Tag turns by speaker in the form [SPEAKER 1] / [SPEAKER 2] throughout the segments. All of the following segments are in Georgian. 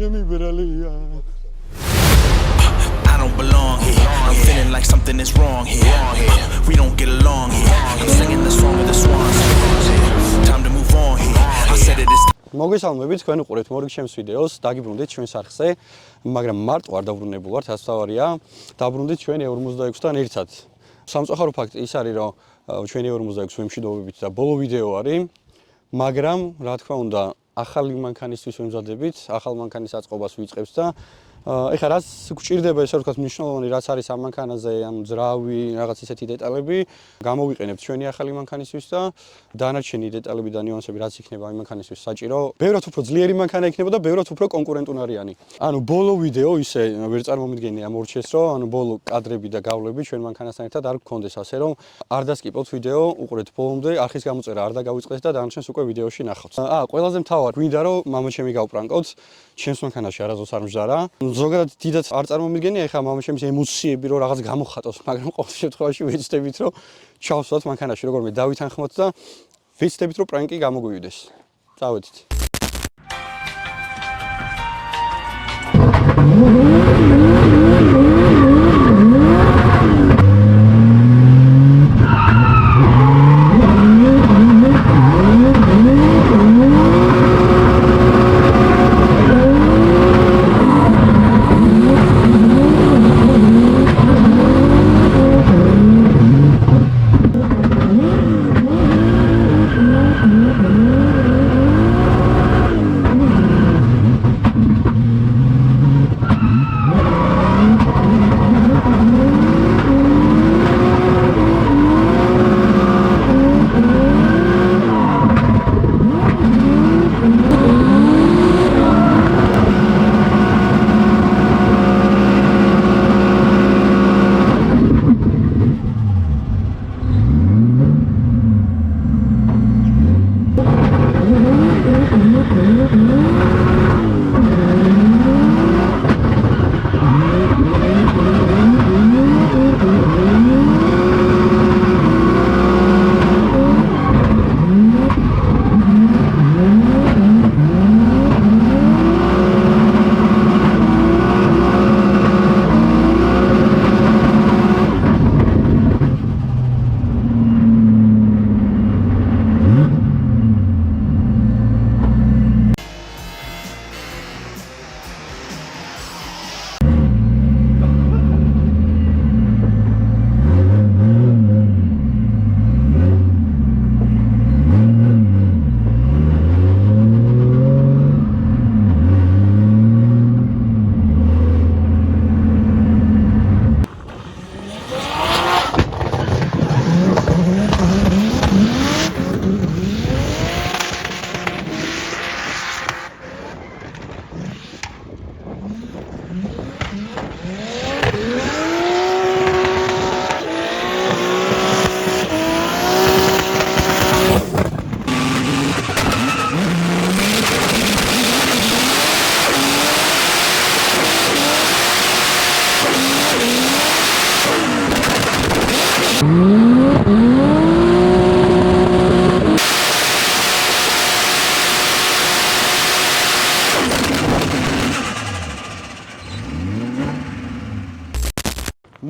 [SPEAKER 1] ჩემი ბრალია
[SPEAKER 2] I don't belong here. I'm feeling like something is wrong here. We don't get along here. I'm singing the song of the swans. Time to move on here. I said it is.
[SPEAKER 1] მოგესალმებით, თქვენ უყურებთ მორიგ ჩემს ვიდეოს, დაგიბრუნდით ჩვენს არხზე, მაგრამ მარტო არ დაბრუნებულ ვართ, ასთავარია, დაბრუნდით ჩვენ 46-დან ერთად. სამწუხარო ფაქტი ის არის, რომ ჩვენი 46 ვემშვიდობებით და ბოლო ვიდეო არის, მაგრამ რა თქმა უნდა, ახალი მანქანისთვის ვემზადებით, ახალ მანქანის აწყობას ვიწყებთ და ეხლა რაც გვჭირდება ესე ვთქვათ მნიშვნელოვანი რაც არის ამ მანქანაზე, ანუ ძრავი, რაღაც ისეთი დეტალები, გამოვიყენებთ ჩვენი ახალი მანქანისთვის და დანარჩენი დეტალები და ნიუანსები რაც იქნება ამ მანქანისთვის საჭირო, ბევრად უფრო ძლიერი მანქანა იქნება და ბევრად უფრო კონკურენტუნარიანი. ანუ ბოლო ვიდეო ისე ვერ წარმომიდგენია მორჩეს, რომ ანუ ბოლო კადრები და გავლები ჩვენ მანქანასთან ერთად არ გქონდეს, ასე რომ არ დასკიპოთ ვიდეო, უყურეთ ბოლომდე, არხის გამოწერა არ დაგავიწყდეს და დანარჩენს უკვე ვიდეოში ნახავთ. ყველაზე მთავარი გვინდა რომ მამაჩემი გავპრანკოთ, ჩემს მანქანაში არასდროს არ მжара. ზოგადად დიდად არ წარმომიდგენია ეხლა მამაჩემის ემოციები რომ რაღაც გამოხატოს, მაგრამ ყოველ შემთხვევაში ვეცდებით რომ ჩავსვათ მანქანაში როგორმე დავითანხმოთ და ვეცდებით რომ პრანკი გამოგვივიდეს. წავედით.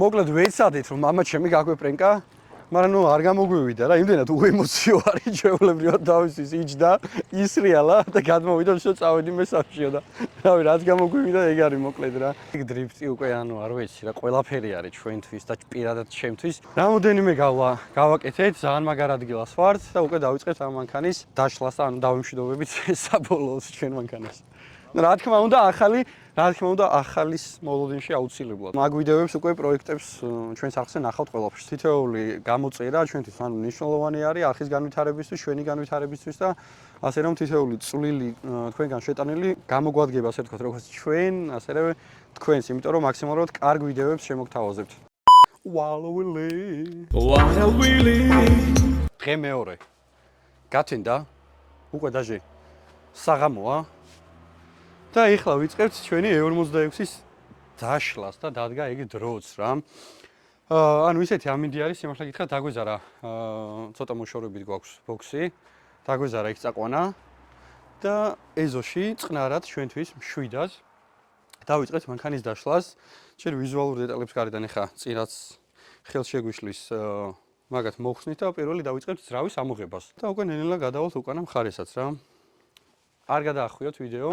[SPEAKER 1] მოკლედ ვეცადეთ რომ მამაჩემი გაგვეპრენკა, მაგრამ ნუ არ გამოგვივიდა რა, იმდენად უემოციო არის ჩვეულებრივად დავისის იჯდა, ისრიალა და გადმოვიდა შო წავედი მესამშიო და რავი რაც გამოგვივიდა ეგ არის მოკლედ რა. ეგ დრიფტი უკვე ანუ არ ვიცი რა, ყველაფერი არის ჩვენთვის და პირადად ჩემთვის. რამოდენიმე გავაკეთეთ, ძალიან მაგარ ადგილას ვართ და უკვე დავიწყეთ ამ მანქანის დაშლას და ანუ დავიმშვიდობებით საბოლოოს ჩვენ მანქანას. რა თქმა უნდა ახალის მოლოდინში აუცილებლად. მაგ ვიდეოებს უკვე პროექტებს ჩვენს არხზე ნახავთ ყველაფერს. თითოეული გამოწერა ჩვენთვის ანუ მნიშვნელოვანი არის არხის განვითარებისთვის, ჩვენი განვითარებისთვის და ასე რომ თითოეული წვლილი თქვენგან შეტანილი გამოგვადგება, ასე ვთქვათ, როგორც ჩვენ, ასევე თქვენს, იმიტომ რომ მაქსიმალურად კარგ ვიდეოებს შემოგთავაზებთ. დღე მეორე. გათენდა? უკვე დაჟე. საღამოა. და ეხლა ვიწყებთ ჩვენი E46-ის დაშლას და დადგა იგი დროც რა. ანუ ისეთი ამინდი არის, სიმართლე გითხრათ, დაგვეზარა ცოტა მოშორებით გვაქვს ბოქსი. დაგვეზარა იქ წაყვანა და ეზოში წყნარად ჩვენთვის მშვიდად დავიწყეთ მანქანის დაშლას. Ჩვენ ვიზუალურ დეტალებს გარედან ახლა წინაც ხელს შეგვიშლის მაგათ მოხსნით და პირველი დავიწყებთ ძრავის ამოღებას. და უკვე ნელ-ნელა გადავალთ უკანა მხარესაც რა. არ გადაახვიოთ ვიდეო,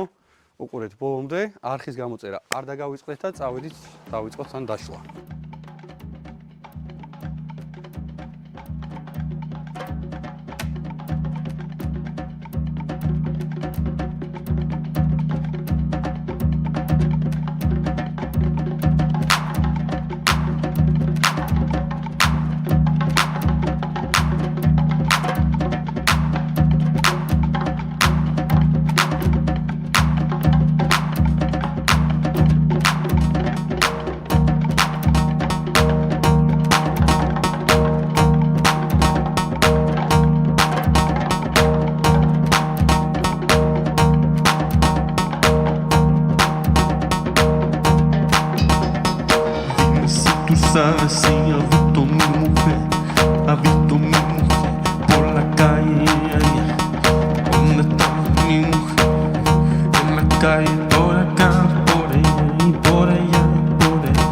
[SPEAKER 1] უყურეთ ბოლომდე, არხის გამოწერა არ დაგავიწყდეთ და წავედით დავიწყოთ თან დაშლა.
[SPEAKER 3] Assim, eu vi tu mi mujer por la calle. ¿Dónde está mi mujer? En la calle, por acá, por ella y por allá, por ella.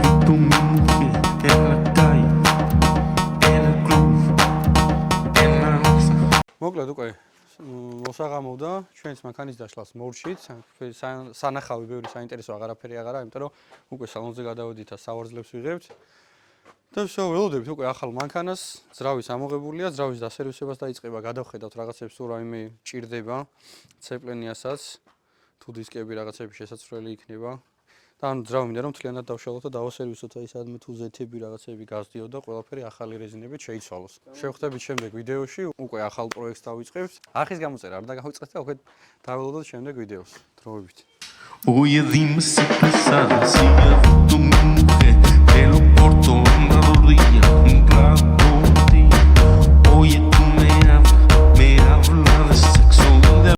[SPEAKER 3] Vi tu mi mujer en la calle, en el club, en la rosa.
[SPEAKER 1] მოკლედ უკვე მოსაღამოვდა ჩვენს მანქანის დაშლას მორჩით. სანახავი ბევრი საინტერესო აღარაფერი აღარა, იმიტომ რომ უკვე სალონზე გადავედით და სავარძლებს ვიღებთ. და ველოდებით უკვე ახალ მანქანას, ძრავის ამოღებულია, ძრავის დასერვისებას დაიწყება, გადავხედავთ რაღაცებს თუ რაიმე ჭირდება, ცეპლენიასაც, თუ დისკები რაღაცები შესაძლებელი იქნება. და ანუ ძრავი მინდა რომ მთლიანად დავშალოთ და დავასერვისოთ აი სადმე თუ ზეთები რაღაცები გაზდიო და ყველაფერი ახალი რეზინებით შეიცვალოს. შევხვდებით შემდეგ ვიდეოში, უკვე ახალ პროექტს დავიწყებთ. არხის გამოწერა არ დაგავიწყეთ და უკვე დაველოდოთ შემდეგ ვიდეოს. დროებით.
[SPEAKER 3] Oye, dime si tú sabes si yo vi tu